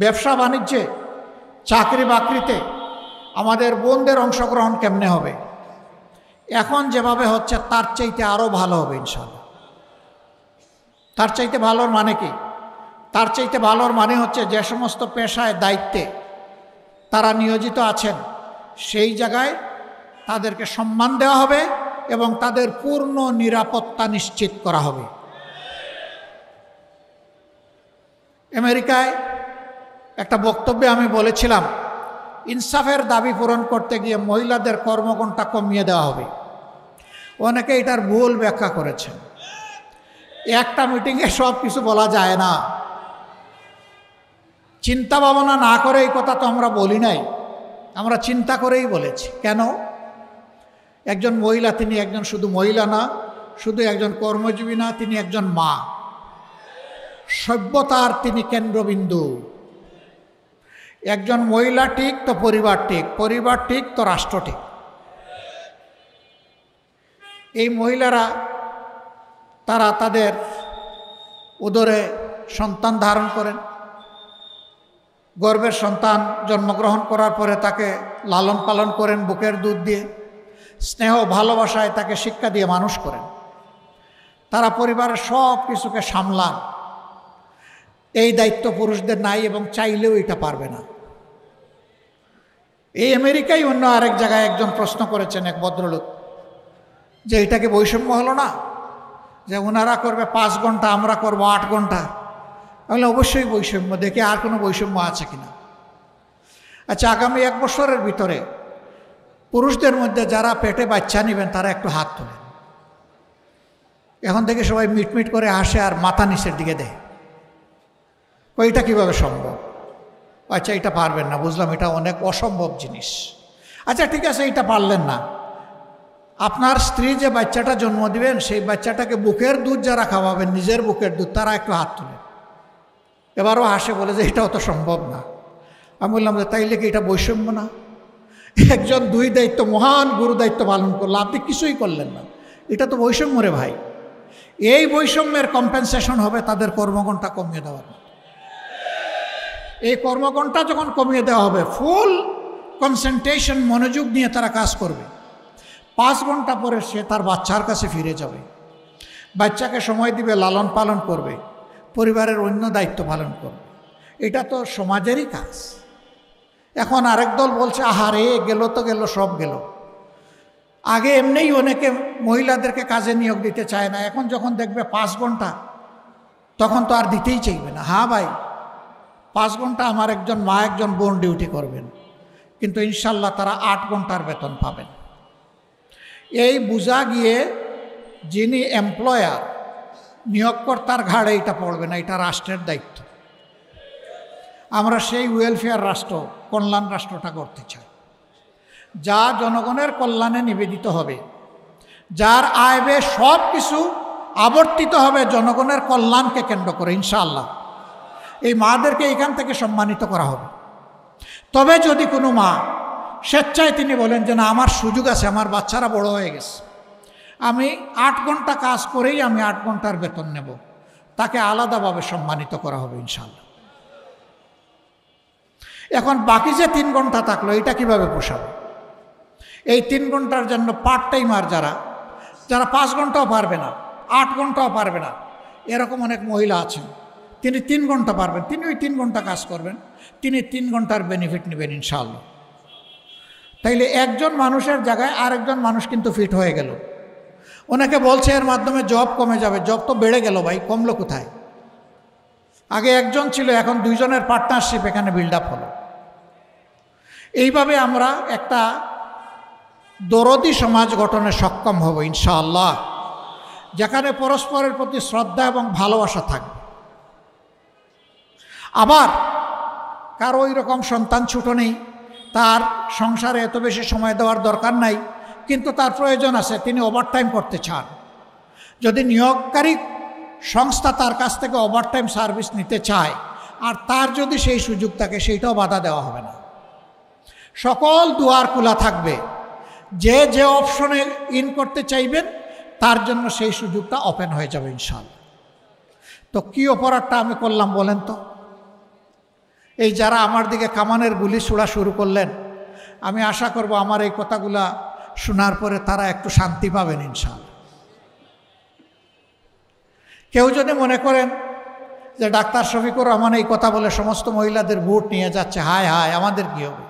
ব্যবসা বাণিজ্যে, চাকরি বাকরিতে আমাদের বোনদের অংশগ্রহণ কেমনে হবে? এখন যেভাবে হচ্ছে তার চাইতে আরও ভালো হবে ইনশাআল্লাহ। তার চাইতে ভালোর মানে কি? তার চাইতে ভালোর মানে হচ্ছে যে সমস্ত পেশায় দায়িত্বে তারা নিয়োজিত আছেন সেই জায়গায় তাদেরকে সম্মান দেওয়া হবে এবং তাদের পূর্ণ নিরাপত্তা নিশ্চিত করা হবে। আমেরিকায় একটা বক্তব্যে আমি বলেছিলাম, ইনসাফের দাবি পূরণ করতে গিয়ে মহিলাদের কর্মঘণ্টা কমিয়ে দেওয়া হবে। অনেকে এটার ভুল ব্যাখ্যা করেছেন। একটা মিটিংয়ে সব কিছু বলা যায় না। চিন্তা ভাবনা না করে এই কথা তো আমরা বলি নাই, আমরা চিন্তা করেই বলেছি। কেন? একজন মহিলা, তিনি একজন শুধু মহিলা না, শুধু একজন কর্মজীবী না, তিনি একজন মা। সভ্যতার তিনি কেন্দ্রবিন্দু। একজন মহিলা ঠিক তো পরিবার ঠিক, পরিবার ঠিক তো রাষ্ট্র ঠিক। এই মহিলারা তারা তাদের উদরে সন্তান ধারণ করেন, গর্ভের সন্তান জন্মগ্রহণ করার পরে তাকে লালন পালন করেন বুকের দুধ দিয়ে, স্নেহ ভালোবাসায় তাকে শিক্ষা দিয়ে মানুষ করেন। তারা পরিবারের সব কিছুকে সামলান। এই দায়িত্ব পুরুষদের নাই এবং চাইলেও এটা পারবে না। এই আমেরিকায় অন্য আরেক জায়গায় একজন প্রশ্ন করেছেন, এক ভদ্রলোক, যে এটাকে বৈষম্য হলো না, যে ওনারা করবে 5 ঘন্টা, আমরা করব 8 ঘন্টা। তাহলে অবশ্যই বৈষম্য। দেখি আর কোনো বৈষম্য আছে কিনা। আচ্ছা, আগামী 1 বছরের ভিতরে পুরুষদের মধ্যে যারা পেটে বাচ্চা নেবেন তারা একটু হাত তোলেন। এখন থেকে সবাই মিটমিট করে হাসে আর মাথা নিচের দিকে দেয়। এটা কিভাবে সম্ভব? আচ্ছা, এটা পারবেন না, বুঝলাম, এটা অনেক অসম্ভব জিনিস। আচ্ছা ঠিক আছে, এটা পারলেন না। আপনার স্ত্রী যে বাচ্চাটা জন্ম দিবেন সেই বাচ্চাটাকে বুকের দুধ যারা খাওয়াবেন, নিজের বুকের দুধ, তারা একটু হাত তোলেন। এবারও হাসে, বলে যে এটাও তো সম্ভব না। আমি বললাম যে তাইলে কি এটা বৈষম্য না? একজন 2 দায়িত্ব, মহান গুরু দায়িত্ব পালন করলো, আপনি কিছুই করলেন না, এটা তো বৈষম্য রে ভাই। এই বৈষম্যের কম্পেনসেশন হবে তাদের কর্মঘণ্টা কমিয়ে দেওয়ার। এই কর্মঘণ্টা যখন কমিয়ে দেওয়া হবে, ফুল কনসেন্ট্রেশন, মনোযোগ নিয়ে তারা কাজ করবে। 5 ঘন্টা পরে সে তার বাচ্চার কাছে ফিরে যাবে, বাচ্চাকে সময় দিবে, লালন পালন করবে, পরিবারের অন্য দায়িত্ব পালন করবে। এটা তো সমাজেরই কাজ। এখন আরেক দল বলছে, আহারে গেল তো গেল, সব গেল। আগে এমনিই অনেকে মহিলাদেরকে কাজে নিয়োগ দিতে চায় না, এখন যখন দেখবে 5 ঘন্টা, তখন তো আর দিতেই চাইবে না। হ্যাঁ ভাই, 5 ঘন্টা আমার একজন মা, একজন বোন ডিউটি করবেন, কিন্তু ইনশাল্লাহ তারা 8 ঘন্টার বেতন পাবেন। এই বোঝা গিয়ে যিনি এমপ্লয়ার, নিয়োগকর্তার ঘাড়ে এটা পড়বে না, এটা রাষ্ট্রের দায়িত্ব। আমরা সেই ওয়েলফেয়ার রাষ্ট্র, কল্যাণ রাষ্ট্রটা করতে চাই, যা জনগণের কল্যাণে নিবেদিত হবে, যার আয় ব্যয় সব কিছু আবর্তিত হবে জনগণের কল্যাণকে কেন্দ্র করে। ইনশাআল্লাহ এই মাদেরকে এখান থেকে সম্মানিত করা হবে। তবে যদি কোনো মা স্বেচ্ছায় তিনি বলেন যে না, আমার সুযোগ আছে, আমার বাচ্চারা বড় হয়ে গেছে, আমি 8 ঘন্টা কাজ করেই আমি 8 ঘন্টার বেতন নেব, তাকে আলাদাভাবে সম্মানিত করা হবে ইনশাআল্লাহ। এখন বাকি যে 3 ঘন্টা থাকলো, এটা কিভাবে পোষাবে? এই 3 ঘন্টার জন্য পার্ট টাইমার যারা 5 ঘন্টাও পারবে না, 8 ঘন্টাও পারবে না, এরকম অনেক মহিলা আছেন, তিনি 3 ঘন্টা পারবেন, তিনি ওই 3 ঘন্টা কাজ করবেন, তিনি 3 ঘন্টার বেনিফিট নেবেন ইনশাআল্লাহ। তাইলে একজন মানুষের জায়গায় আরেকজন মানুষ কিন্তু ফিট হয়ে গেল। ওনাকে বলছে এর মাধ্যমে জব কমে যাবে, জব তো বেড়ে গেল ভাই, কমলো কোথায়? আগে একজন ছিল, এখন 2 জনের পার্টনারশিপ এখানে বিল্ড আপ হলো। এইভাবে আমরা একটা দরদি সমাজ গঠনে সক্ষম হব ইনশাআল্লাহ, যেখানে পরস্পরের প্রতি শ্রদ্ধা এবং ভালোবাসা থাকবে। আবার কারো ওই রকম সন্তান ছুটো নেই, তার সংসারে এত বেশি সময় দেওয়ার দরকার নাই, কিন্তু তার প্রয়োজন আছে, তিনি ওভারটাইম করতে চান। যদি নিয়োগকারী সংস্থা তার কাছ থেকে ওভারটাইম সার্ভিস নিতে চায় আর তার যদি সেই সুযোগ থাকে, সেইটাও বাধা দেওয়া হবে না। সকল দুয়ার খোলা থাকবে, যে যে অপশনে ইন করতে চাইবেন তার জন্য সেই সুযোগটা ওপেন হয়ে যাবে ইনশাআল্লাহ। তো কি অপরাধটা আমি করলাম বলেন তো? এই যারা আমার দিকে কামানের গুলি ছোড়া শুরু করলেন, আমি আশা করব আমার এই কথাগুলা শোনার পরে তারা একটু শান্তি পাবেন ইনশাআল্লাহ। কেউ যদি মনে করেন যে ডাক্তার শফিকুর রহমান এই কথা বলে সমস্ত মহিলাদের ভোট নিয়ে যাচ্ছে, হায় হায় আমাদের কী হবে?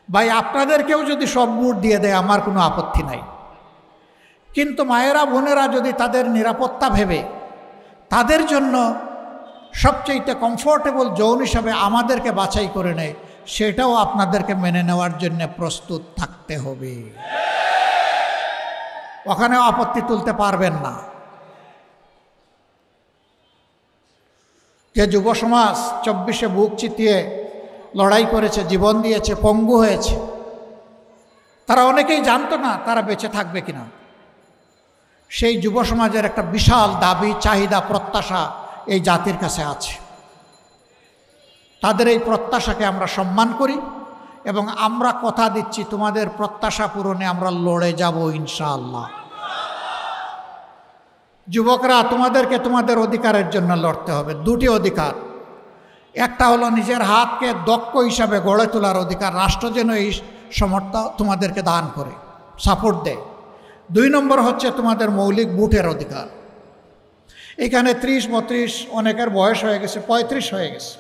ভাই, আপনাদেরকেও যদি সব ভোট দিয়ে দেয় আমার কোনো আপত্তি নাই, কিন্তু মায়েরা বোনেরা যদি তাদের নিরাপত্তা ভেবে তাদের জন্য সবচেয়ে কমফোর্টেবল জোন হিসাবে আমাদেরকে বাছাই করে নেয়, সেটাও আপনাদেরকে মেনে নেওয়ার জন্য প্রস্তুত থাকতে হবে। ওখানেও আপত্তি তুলতে পারবেন না। যে যুব সমাজ 24-এ বুক চিতিয়ে লড়াই করেছে, জীবন দিয়েছে, পঙ্গু হয়েছে, তারা অনেকেই জানতো না তারা বেঁচে থাকবে কিনা। সেই যুব সমাজের একটা বিশাল দাবি, চাহিদা, প্রত্যাশা এই জাতির কাছে আছে। তাদের এই প্রত্যাশাকে আমরা সম্মান করি এবং আমরা কথা দিচ্ছি তোমাদের প্রত্যাশা পূরণে আমরা লড়ে যাব ইনশাআল্লাহ। যুবকরা, তোমাদেরকে তোমাদের অধিকারের জন্য লড়তে হবে। দুটি অধিকার, একটা হলো নিজের হাতকে দক্ষ হিসাবে গড়ে তোলার অধিকার, রাষ্ট্র যেন এই সমর্থ তোমাদেরকে দান করে, সাপোর্ট দেয়। 2 নম্বর হচ্ছে তোমাদের মৌলিক ভোটের অধিকার। এখানে 30-32, অনেকের বয়স হয়ে গেছে 35 হয়ে গেছে,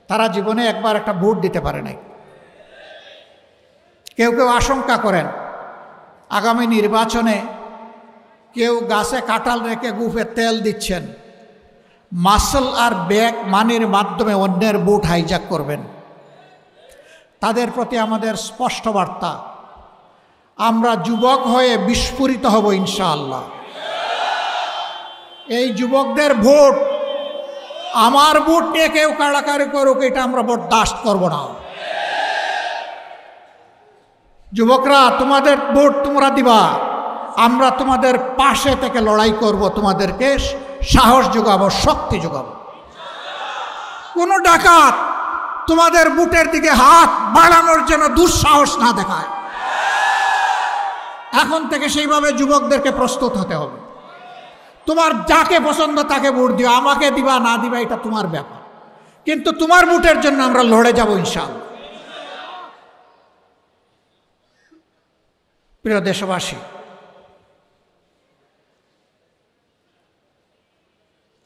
তারা জীবনে একবার একটা ভোট দিতে পারে নাই। কেউ কেউ আশঙ্কা করেন আগামী নির্বাচনে কেউ গাছে কাঁঠাল রেখে গুফে তেল দিচ্ছেন, মাসল আর ব্যাগ মানির মাধ্যমে অন্যের ভোট হাইজ্যাক করবেন। তাদের প্রতি আমাদের স্পষ্ট বার্তা, আমরা যুবক হয়ে বিস্ফোরিত হব ইনশাআল্লাহ। এই যুবকদের ভোট, আমার ভোট নিয়ে কেউ কাড়াকাড়ি করুক, এটা আমরা বরদাস্ত করব না। যুবকরা, তোমাদের ভোট তোমরা দিবা, আমরা তোমাদের পাশে থেকে লড়াই করব, তোমাদেরকে সাহস যোগাবো, শক্তি যোগাবো। কোনো ডাকাত তোমাদের বুটের দিকে হাত বাড়ানোর জন্য দুঃসাহস না দেখায়। এখন থেকে সেইভাবে যুবকদেরকে প্রস্তুত হতে হবে। তোমার যাকে পছন্দ তাকে ভোট দিও, আমাকে দিবা না দিবা এটা তোমার ব্যাপার, কিন্তু তোমার ভোটের জন্য আমরা লড়ে যাব ইনশাআল্লাহ। প্রিয় দেশবাসী,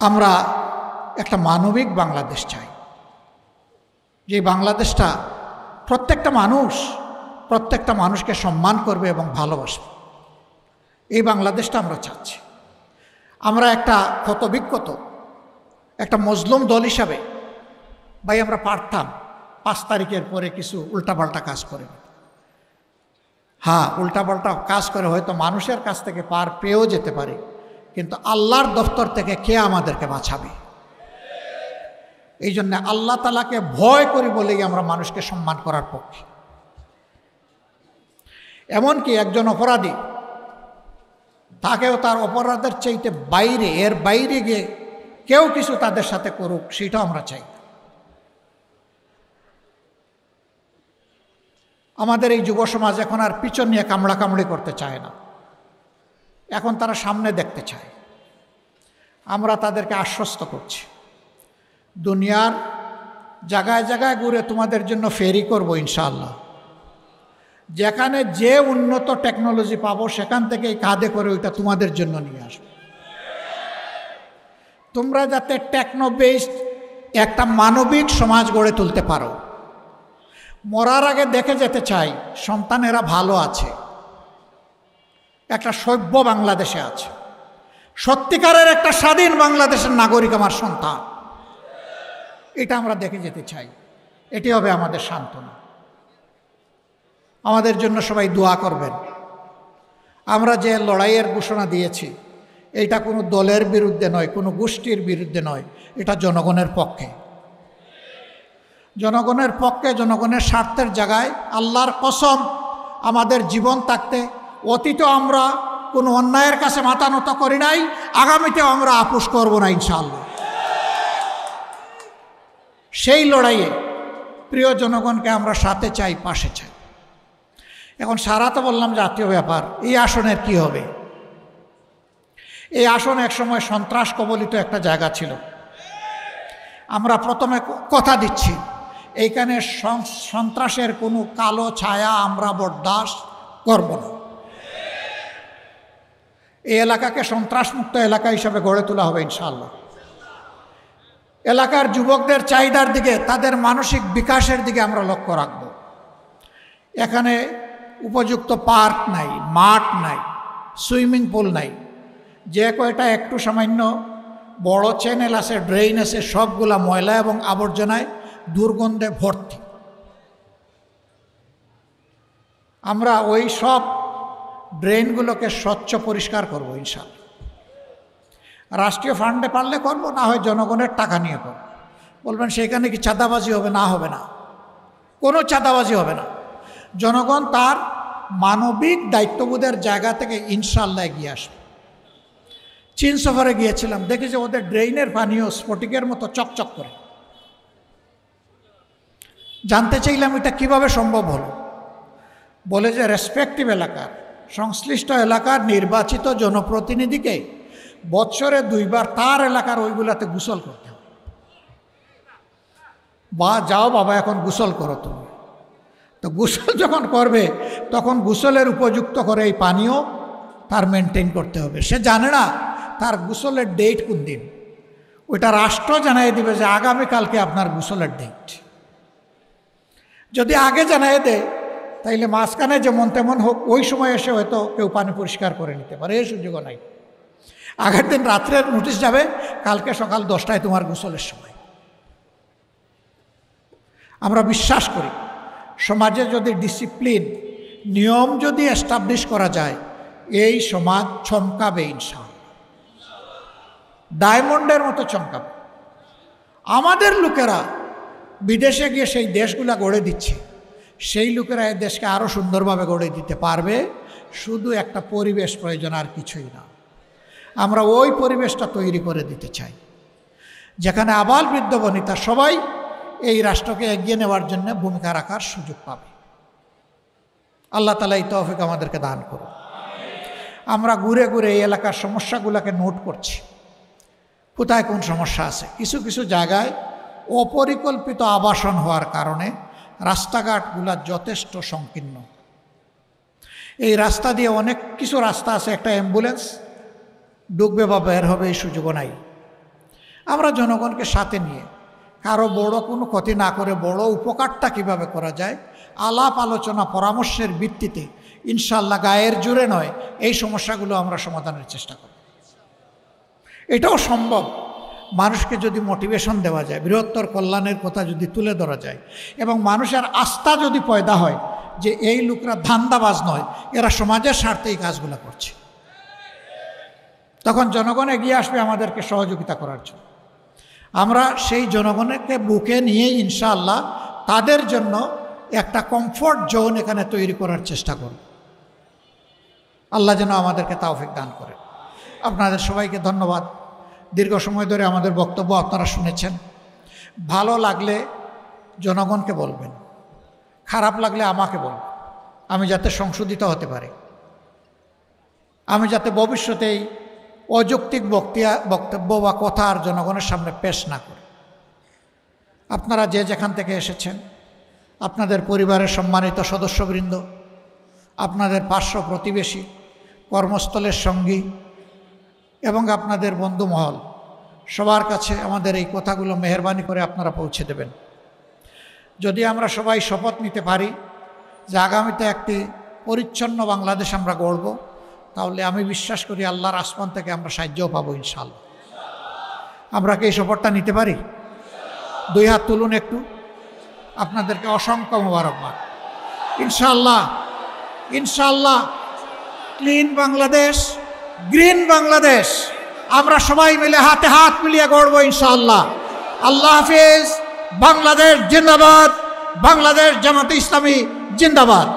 আমরা একটা মানবিক বাংলাদেশ চাই, যে বাংলাদেশটা প্রত্যেকটা মানুষকে সম্মান করবে এবং ভালোবাসবে। এই বাংলাদেশটা আমরা চাচ্ছি। আমরা একটা ক্ষতবিক্ষত একটা মজলুম দল হিসাবে, ভাই, আমরা পারতাম 5 তারিখের পরে কিছু উল্টাপাল্টা কাজ করে, হ্যাঁ, উল্টাপাল্টা কাজ করে হয়তো মানুষের কাছ থেকে পার পেয়েও যেতে পারে, কিন্তু আল্লাহর দফতর থেকে কে আমাদেরকে বাঁচাবে? এই জন্য আল্লাহ তাআলাকে ভয় করি বলেই আমরা মানুষকে সম্মান করার পক্ষে। এমনকি একজন অপরাধী, তাকেও তার অপরাধের চাইতে বাইরে, এর বাইরে গিয়ে কেউ কিছু তাদের সাথে করুক, সেটাও আমরা চাই। আমাদের এই যুব সমাজ এখন আর পিছন নিয়ে কামড়াকামড়ি করতে চায় না, এখন তারা সামনে দেখতে চায়। আমরা তাদেরকে আশ্বস্ত করছি, দুনিয়ার জায়গায় জায়গায় ঘুরে তোমাদের জন্য ফেরি করব ইনশাআল্লাহ। যেখানে যে উন্নত টেকনোলজি পাবো সেখান থেকেই কাঁধে করে ওইটা তোমাদের জন্য নিয়ে আসবো। তোমরা যাতে টেকনো বেসড একটা মানবিক সমাজ গড়ে তুলতে পারো। মরার আগে দেখে যেতে চাই সন্তানেরা ভালো আছে, একটা সভ্য বাংলাদেশে আছে, সত্যিকারের একটা স্বাধীন বাংলাদেশের নাগরিক আমার সন্তান, এটা আমরা দেখে যেতে চাই। এটি হবে আমাদের সান্ত্বনা। আমাদের জন্য সবাই দোয়া করবেন। আমরা যে লড়াইয়ের ঘোষণা দিয়েছি, এটা কোনো দলের বিরুদ্ধে নয়, কোনো গোষ্ঠীর বিরুদ্ধে নয়, এটা জনগণের পক্ষে, জনগণের পক্ষে, জনগণের স্বার্থের জায়গায়। আল্লাহর কসম, আমাদের জীবন থাকতে অতীতেও আমরা কোনো অন্যায়ের কাছে মাথা নত করি নাই, আগামীতেও আমরা আপোষ করব না ইনশাআল্লাহ। সেই লড়াইয়ে প্রিয় জনগণকে আমরা সাথে চাই, পাশে চাই। এখন সারা তো বললাম জাতীয় ব্যাপার, এই আসনের কি হবে? এই আসন একসময় সন্ত্রাস কবলিত একটা জায়গা ছিল। আমরা প্রথমে কথা দিচ্ছি এইখানে সন্ত্রাসের কোনো কালো ছায়া আমরা বরদাস্ত করব না। এই এলাকাকে সন্ত্রাসমুক্ত এলাকা হিসাবে গড়ে তোলা হবে ইনশাআল্লাহ। এলাকার যুবকদের চাহিদার দিকে, তাদের মানসিক বিকাশের দিকে আমরা লক্ষ্য রাখব। এখানে উপযুক্ত পার্ক নাই, মাঠ নাই, সুইমিং পুল নাই। যে কয়টা একটু সামান্য বড় চ্যানেল আছে, ড্রেন আছে, সবগুলা ময়লা এবং আবর্জনায় দুর্গন্ধে ভর্তি। আমরা ওই সব ড্রেনগুলোকে স্বচ্ছ পরিষ্কার করব ইনশাআল্লাহ। রাষ্ট্রীয় ফান্ডে পারলে করব, না হয় জনগণের টাকা নিয়ে করব। বলবেন সেখানে কি চাঁদাবাজি হবে? না, হবে না, কোনো চাঁদাবাজি হবে না। জনগণ তার মানবিক দায়িত্ববোধের জায়গা থেকে ইনশাআল্লাহ এগিয়ে আসবে। চীন সফরে গিয়েছিলাম, দেখি যে ওদের ড্রেইনের পানিও স্ফটিকের মতো চকচক করে। জানতে চাইলাম এটা কিভাবে সম্ভব হলো। বলে যে রেসপেক্টিভ এলাকার, সংশ্লিষ্ট এলাকার নির্বাচিত জনপ্রতিনিধিকে বৎসরে 2 বার তার এলাকার ওইগুলাতে গোসল করতে হবে। বা যাও বাবা এখন গোসল করো তুমি। তো গোসল যখন করবে তখন গোসলের উপযুক্ত করে এই পানীয় তার মেনটেন করতে হবে। সে জানে না তার গোসলের ডেট কোন দিন, ওইটা রাষ্ট্র জানাই দিবে যে আগামীকালকে আপনার গোসলের ডেট। যদি আগে জানাই দেয় তাইলে মাঝখানে যেমন তেমন হোক ওই সময় এসে হয়তো কেউ পানি পরিষ্কার করে নিতে পারে, এই সুযোগও নাই। আগের দিন রাত্রের নোটিশ যাবে, কালকে সকাল 10টায় তোমার গোসলের সময়। আমরা বিশ্বাস করি সমাজে যদি ডিসিপ্লিন, নিয়ম যদি এস্টাবলিশ করা যায়, এই সমাজ চমকাবে ইনশাআল্লাহ, ডায়মন্ডের মতো চমকাবে। আমাদের লোকেরা বিদেশে গিয়ে সেই দেশগুলা গড়ে দিচ্ছে, সেই লোকেরা এই দেশকে আরও সুন্দরভাবে গড়ে দিতে পারবে। শুধু একটা পরিবেশ প্রয়োজন, আর কিছুই না। আমরা ওই পরিবেশটা তৈরি করে দিতে চাই যেখানে আবাল বৃদ্ধ বনিতা সবাই এই রাষ্ট্রকে এগিয়ে নেওয়ার জন্য ভূমিকা রাখার সুযোগ পাবে। আল্লাহ তাআলা এই তৌফিক আমাদেরকে দান করুন। আমরা ঘুরে ঘুরে এই এলাকার সমস্যাগুলোকে নোট করছি, কোথায় কোন সমস্যা আছে। কিছু কিছু জায়গায় অপরিকল্পিত আবাসন হওয়ার কারণে রাস্তাঘাটগুলো যথেষ্ট সংকীর্ণ। এই রাস্তা দিয়ে অনেক কিছু রাস্তা আছে, একটা অ্যাম্বুলেন্স ঢুকবে বা বের হবে এই সুযোগও নাই। আমরা জনগণকে সাথে নিয়ে কারো বড় কোনো ক্ষতি না করে বড় উপকারটা কিভাবে করা যায়, আলাপ আলোচনা পরামর্শের ভিত্তিতে ইনশাআল্লাহ গায়ের জোরে নয়, এই সমস্যাগুলো আমরা সমাধানের চেষ্টা করব। এটাও সম্ভব মানুষকে যদি মোটিভেশন দেওয়া যায়, বৃহত্তর কল্যাণের কথা যদি তুলে ধরা যায় এবং মানুষের আস্থা যদি পয়দা হয় যে এই লোকরা ধান্দাবাজ নয়, এরা সমাজের স্বার্থে এই কাজগুলো করছে, তখন জনগণ এগিয়ে আসবে আমাদেরকে সহযোগিতা করার জন্য। আমরা সেই জনগণকে বুকে নিয়ে ইনশাআল্লাহ তাদের জন্য একটা কমফোর্ট জোন এখানে তৈরি করার চেষ্টা করব। আল্লাহ যেন আমাদেরকে তৌফিক দান করে। আপনাদের সবাইকে ধন্যবাদ। দীর্ঘ সময় ধরে আমাদের বক্তব্য আপনারা শুনেছেন। ভালো লাগলে জনগণকে বলবেন, খারাপ লাগলে আমাকে বলবেন, আমি যাতে সংশোধিত হতে পারি, আমি যাতে ভবিষ্যতেই অযৌক্তিক বক্তব্য বা কথা আর জনগণের সামনে পেশ না করি। আপনারা যে যেখান থেকে এসেছেন, আপনাদের পরিবারের সম্মানিত সদস্যবৃন্দ, আপনাদের পার্শ্ব প্রতিবেশী, কর্মস্থলের সঙ্গী এবং আপনাদের বন্ধুমহল, সবার কাছে আমাদের এই কথাগুলো মেহেরবানি করে আপনারা পৌঁছে দেবেন। যদি আমরা সবাই শপথ নিতে পারি যে আগামীতে একটি পরিচ্ছন্ন বাংলাদেশ আমরা গড়ব, তাহলে আমি বিশ্বাস করি আল্লাহর আসমান থেকে আমরা সাহায্যও পাবো ইনশাআল্লাহ। আমরা কি এই শপথটা নিতে পারি? 2 হাত তুলুন একটু। আপনাদেরকে অসংখ্য মোবারকবাদ। ইনশাআল্লাহ, ইনশাআল্লাহ ক্লিন বাংলাদেশ, গ্রিন বাংলাদেশ আমরা সবাই মিলে হাতে হাত মিলিয়ে গড়ব ইনশাআল্লাহ। আল্লাহ হাফিজ। বাংলাদেশ জিন্দাবাদ। বাংলাদেশ জামাতে ইসলামী জিন্দাবাদ।